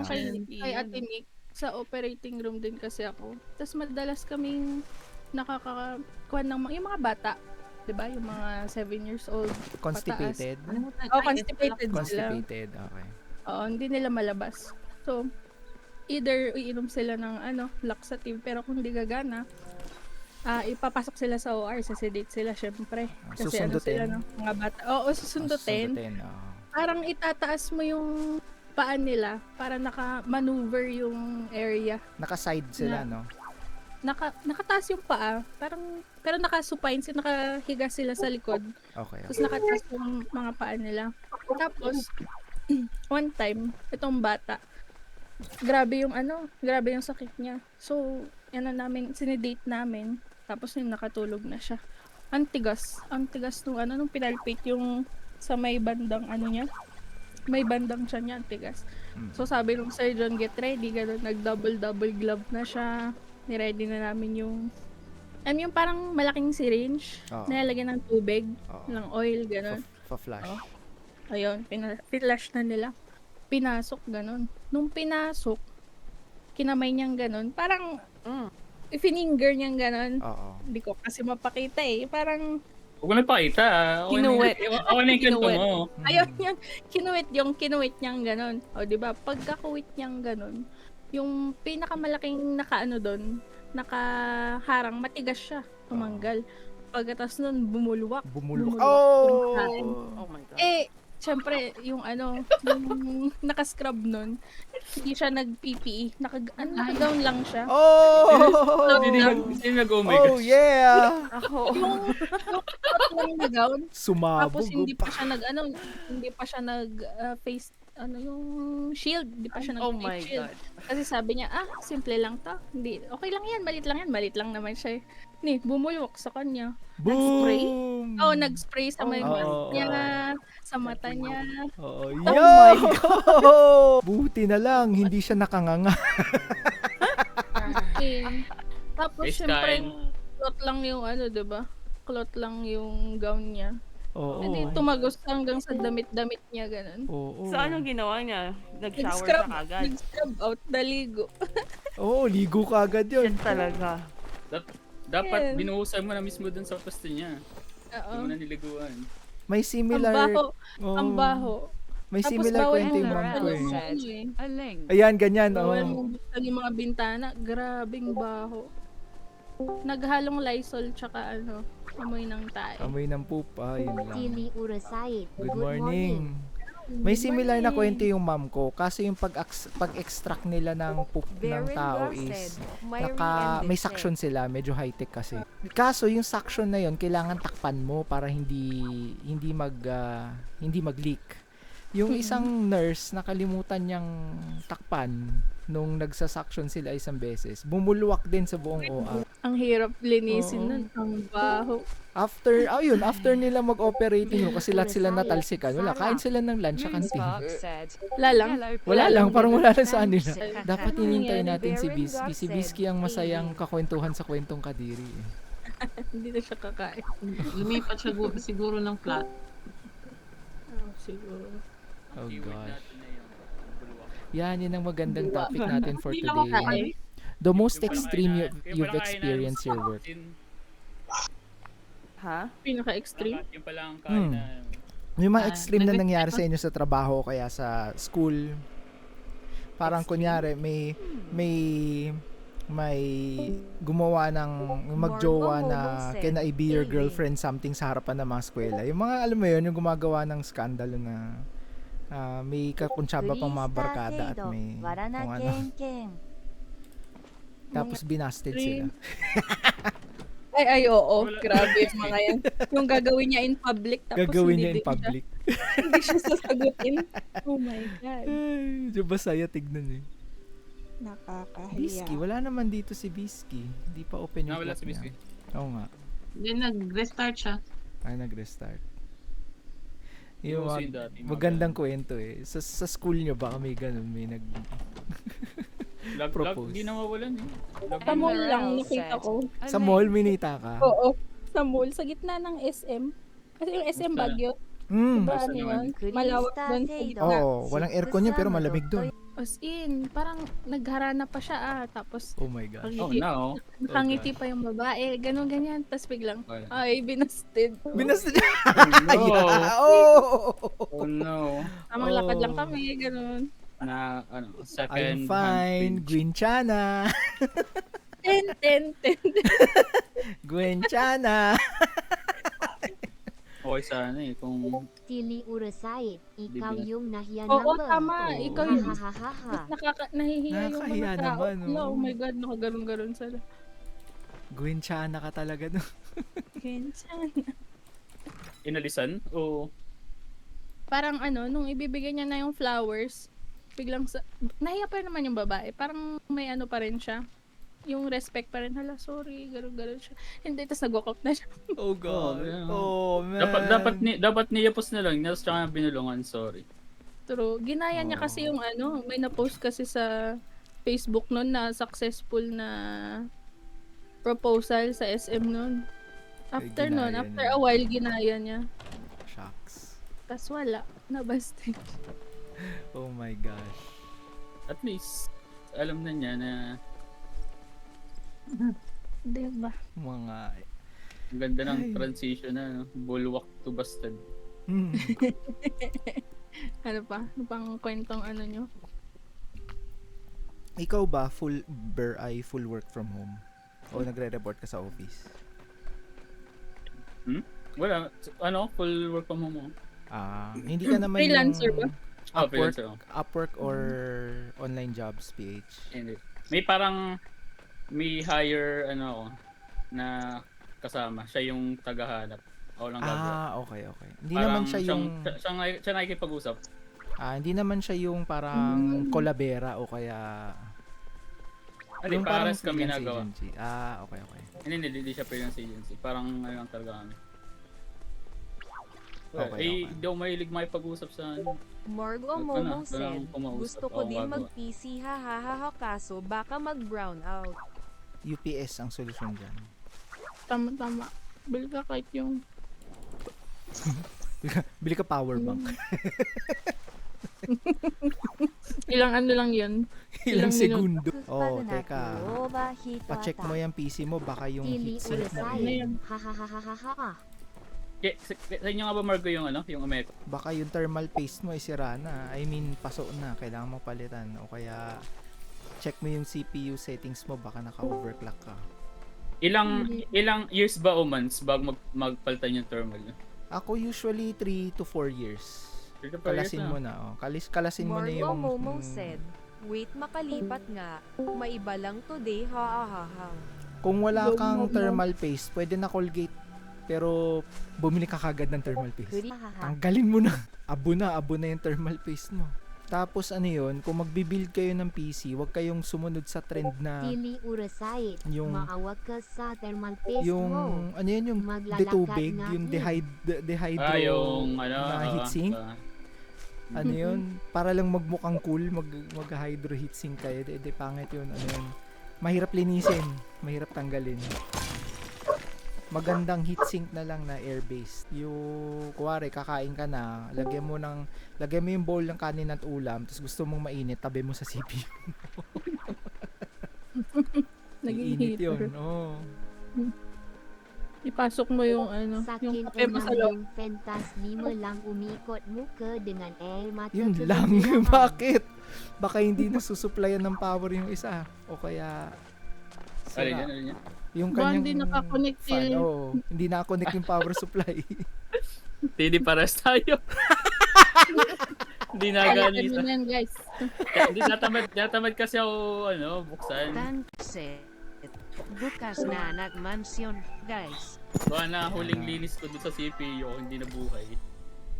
Kay Ate Nick, sa operating room din kasi ako. Tas madalas kaming nakakakuha ng yung mga bata, 'di ba? Yung mga 7 years old pataas. Constipated? Oo, constipated sila. Constipated, okay. Oo, hindi nila malabas. So, either iinom sila ng laxative, pero kung hindi gagana, ipapasok sila sa OR, sesedate sila syempre. Kasi Susundutin? sila, no? Mga bata. Oo, susundutin. Susundutin, oo. Parang itataas mo yung paan nila para naka-maneuver yung area. Naka-side sila, no? Nakataas yung paa. Parang, pero nakasupine sila, nakahiga sila sa likod. Okay. Tapos nakataas yung mga paa nila. Tapos, one time, itong bata, grabe yung sakit niya. So, sinidate namin. Tapos yung nakatulog na siya. Ang tigas nung pinalpate yung sa may bandang niya. May bandang siya niya, ang tigas. So sabi nung surgeon, get ready, gano'n, nag-double glove na siya. Ni-ready na namin yung parang malaking syringe, nilalagyan ng tubig, ng oil, gano'n. Pa-flash. Ayun, flash na nila. Pinasok, gano'n. Nung pinasok, kinamay niyang gano'n, parang finger niyang gano'n. Hindi ko kasi mapakita eh. Parang huwag mo na pakita. Kinuwit. Ako na yung kwento mo. Ayun yung kinuwit niyang gano'n. O, diba? Pagkakuwit niyang gano'n, yung pinakamalaking doon, nakaharang, matigas siya. Tumanggal. Pagkatas nun, bumulwak. Oh! Oh my God. Syempre, yung naka-scrub nun, hindi siya nag-PPE. Naka-gown lang siya. Oh! Hindi nag-oh my Oh, gosh. yeah! Yung lang na gown. Sumabog. Tapos hindi pa siya face yung shield, hindi pa siya Oh my shield. God. Kasi sabi niya, simple lang to. Hindi, okay lang yan, malit lang naman siya. Ni, bumulwak sa kanya. Nag-spray? Boom! Oo, nag-spray sa may Oh, niya, sa mata niya. Oh, my God. Buti na lang, hindi siya nakanganga. Tapos, This syempre, kind. cloth lang yung diba? Cloth lang yung gown niya. Oo. Hindi tumagos hanggang sa damit-damit niya, ganun. Oo. So, anong ginawa niya? Nag-shower siya kagad? Nag-scrub out, naligo. Oo, ligo ka agad yun. Shit talaga. Dapat binuhusan mo na mismo dun sa pasto niya. Oo. Hindi mo na niliguan. May similar... Ang baho. May Tapos similar bawal kwento yung mong mom ko buksan eh. Ayan, ganyan. Bawal mong buksan yung mga bintana. Grabing baho. Naghalong Lysol tsaka amoy ng tae. Amoy ng poop. Yun lang. Tili Urasait. Good morning. May similar na kwento yung mom ko. Kasi yung pag-extract nila ng poop ng tao is may suction sila. Medyo high-tech kasi. Kaso yung suction na yun, kailangan takpan mo para hindi mag-leak. Yung isang nurse, nakalimutan niyang takpan nung nagsasuction sila isang beses. Bumulwak din sa buong OR. Ang hirap linisin nun. Ang baho. After nila mag-operating room, kasi lahat sila natalsikan. Wala, kain sila ng lunch sa kantin. Wala lang, parang wala lang sa kanila. Dapat hinintay natin si Bisky. Si Bisky ang masayang kakwentuhan sa kwentong Kadiri. Hindi na siya kakain. Lumipat siya siguro ng flat. Siguro. Oh gosh. Yan ang magandang topic natin for today. The most extreme you've experienced your work. Ha? Pinaka-extreme? Yung pala ang kain na... Yung mga extreme na nangyari sa inyo sa trabaho kaya sa school. Parang kunyari may gumawa ng magjowa na can I be your girlfriend something sa harapan ng mga eskwela. Yung mga alam mo yun, yung gumagawa ng skandalo na may kakuntsaba pang mga barkada at may kung ano. Tapos binasted sila. Ay, oo. Grabe yung mga yan. Yung gagawin niya in public tapos hindi siya sasagutin. Oh my God. Ay, diba saya tignan eh. Nakakahiya. Bisky, wala naman dito si Bisky. Hindi pa open yung wala chat si Bisky. niya. Oo nga. Then nag-restart siya. Nag-restart. Yung magandang kwento eh. Sa school nyo baka may ganun, may propose. Hindi nawawalan eh. Sa mall lang nakita ko. Sa mall, minita ka? Oo. Sa mall, sa gitna ng SM. Kasi yung SM Baguio. Diba yun? Malawak doon sa gitna. Oo, walang aircon yun pero malamig doon. As in, parang nagharana pa siya tapos Oh my gosh. Oh no. nakangiti pa yung babae, ganun ganyan, tapos biglang, Wala. ay, binasted. Binasta niya. Oh no. Yeah. Oh. Oh no. Tamang lakad lang kami, ganun. Na I'm second fine, Gwen Chana. 10. Gwen Chana. Okay sana kung Tili Urasait, ikaw Bibili. yung nahiya Oo, number. tama. Oo. Ikaw yung Hahaha. nahihiya yung Nakakahiya mga tao. naman, Wala, oh. oh my God, nakaganon-ganon sila. Gwen Chana ka talaga no. Kinsan. inalisan o Parang ano, nung ibibigay niya na yung flowers, biglang nahiya pa naman yung babae. Parang may ano pa rin siya. Yung respect pa rin. Hala, sorry, gano'n siya. Hindi, tapos nag-walk na siya. Oh god. yeah. Oh man. dapat niyapos na lang, tapos tsaka binulungan, sorry. True. Ginaya niya Oo. kasi yung ano, may na-post kasi sa Facebook nun na successful na proposal sa SM nun. After nun, ginaya after niya. a while, ginaya niya. Shucks. Tapos wala, nabasted. Oh my gosh. At least alam na niya na Diba? Mga ang ganda Ay. ng transition na no? Bulwark to busted. hmm. Ano pa? Ano pang kwentong ano nyo? Ikaw ba full work from home? O nagre-report ka sa office? Wala, full work from home. Hindi ka naman Freelancer yung Ah, Upwork, freelancer. Upwork or online jobs, PH? Hindi. May parang may hire na kasama. Siya yung tagahanap. Ako lang gagawa. Okay. Hindi naman siya yung siya nakikipag-usap. hindi naman siya yung parang kolabera o kaya Hindi, yung parang pares kami freelance nagawa. agency. Okay. Hindi siya freelance agency. Parang ano lang talaga kami. Okay. Hindi ako mahilig makipag-usap sa Margo Wag ka na, Momong walang said, kumausap. gusto ko Oo, din gagawa. mag-PC hahaha kaso baka mag-brown out. UPS ang solusyon dyan. Tama. Bili ka kahit yung Bili ka power bank. ilang ano lang yun. Ilang Ilang segundo. Oh, Pag teka. nakuro, Pa-check mo yung PC mo, baka yung Tili heatsink mo Urasait, hahaha. Sa inyo nga ba, Margo, yung yung Ameco? baka yung thermal paste mo ay sira na. I mean, paso na. Kailangan mo palitan. O kaya, check mo yung CPU settings mo, baka naka-overclock ka. Ilang years ba o months bago magpalitan yung thermal? Ako usually 3 to 4 years. Kalasin mo na. Kalasin mo na Margo yung... Momong said, wait makalipat nga, maiba lang today hahaha. Kung wala kang thermal paste, pwede na Colgate. Pero bumili ka kagad ng thermal paste. Tanggalin mo na. Abo na yung thermal paste mo. Tapos ano yun, kung magbibuild kayo ng PC, huwag kayong sumunod sa trend na Tili Urasait, yung maawag ka sa thermal paste yung mo. ano yun yung Maglalakad detubig, nga yung yun. dehydro yung na heatsink. Ano yun, para lang magmukhang cool, mag-hydro heatsink kayo. Di pangit yun, ano yun. Mahirap linisin, mahirap tanggalin. Magandang heatsink na lang na air-based. Yung, kuwari, kakain ka na, lagyan mo yung bowl ng kanin at ulam, tapos gusto mong mainit, tabi mo sa CPU. Naging Init heater. yun, oo. Ipasok mo yung ano, Sakin yung kape mo sa loob. yung fentas di mo lang umikot muka dengan air mata. Yun lang, bakit? Baka hindi nasusuplayan ng power yung isa. O kaya, sira. Alin yan? Yung Baka kanyang hindi nakakonect fan, yung- oo. Hindi nakakonect yung power supply. Hindi pares tayo. Hindi Kalitan naganisa. mo na yan, guys. Hindi natamad kasi ako buksan. Tanse. Bukas na nag-mansion, guys. Baka na huling linis ko dun sa CPU, hindi nabuhay.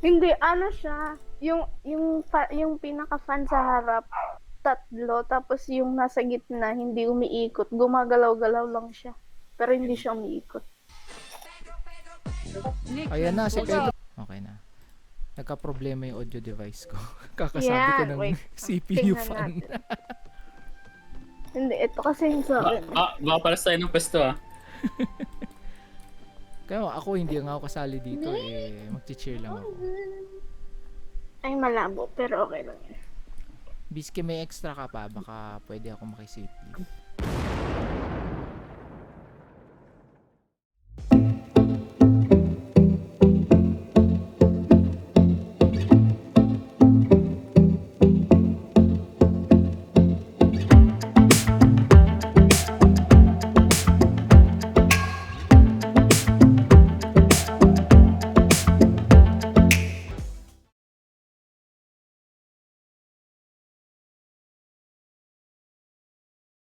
Hindi, ano siya, yung pinaka-fan sa harap, tatlo, tapos yung nasa gitna, hindi umiikot, gumagalaw-galaw lang siya. Pero hindi siya umiikot. Ayan na, si Pedro. Okay na. Nagka-problema yung audio device ko. Kakasabi ko ng wait. CPU Tingnan fan. natin. Hindi, ito kasi yung sa akin. Baka pares tayo ng pwesto Kaya ako, hindi nga ako kasali dito mag-cheer lang ako. Ay, malabo, pero okay lang yan. Biski may extra ka pa, baka pwede ako makisave leave.